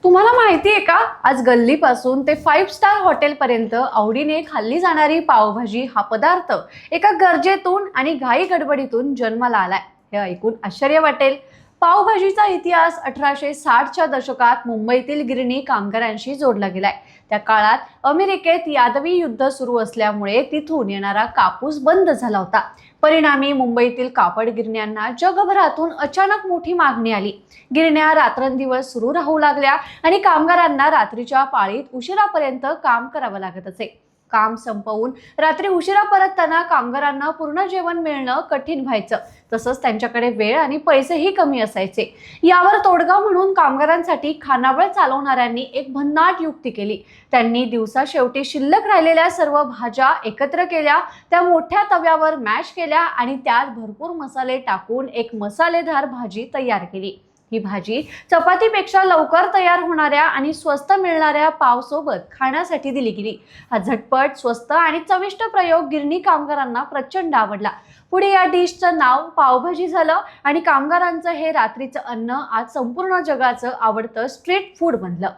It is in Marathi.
तुम्हाला माहिती आहे का, आज गल्लीपासून ते 5 स्टार हॉटेलपर्यंत आवडीने खाल्ली जाणारी पावभाजी हा पदार्थ एका गरजेतून आणि घाई गडबडीतून जन्माला आलाय. हे ऐकून आश्चर्य वाटेल. पावभाजीचा इतिहास 1860च्या दशकात मुंबईतील गिरणी कामगारांशी जोडला गेलाय. त्या काळात अमेरिकेत यादवी युद्ध सुरू असल्यामुळे तिथून येणारा कापूस बंद झाला होता. परिणामी मुंबईतील कापड गिरण्यांना जगभरातून अचानक मोठी मागणी आली. गिरण्या रात्रंदिवस सुरू राहू लागल्या आणि कामगारांना रात्रीच्या पाळीत उशिरापर्यंत काम करावं लागत असे. काम संपवून रात्री उशिरा परतताना कामगारांना पूर्ण जेवण मिळणं कठीण व्हायचं. तसंच त्यांच्याकडे वेळ आणि पैसेही कमी असायचे. यावर तोडगा म्हणून कामगारांसाठी खानावळ चालवणाऱ्यांनी एक भन्नाट युक्ती केली. त्यांनी दिवसा शेवटी शिल्लक राहिलेल्या सर्व भाज्या एकत्र केल्या, त्या मोठ्या तव्यावर मॅश केल्या आणि त्यात भरपूर मसाले टाकून एक मसालेदार भाजी तयार केली. ही भाजी चपातीपेक्षा लवकर तयार होणाऱ्या आणि स्वस्त मिळणाऱ्या पाव सोबत खाण्यासाठी दिली गेली. हा झटपट, स्वस्त आणि चविष्ट प्रयोग गिरणी कामगारांना प्रचंड आवडला. पुढे या डिशचं नाव पावभाजी झालं आणि कामगारांचं हे रात्रीचं अन्न आज संपूर्ण जगाचं आवडतं स्ट्रीट फूड बनलं.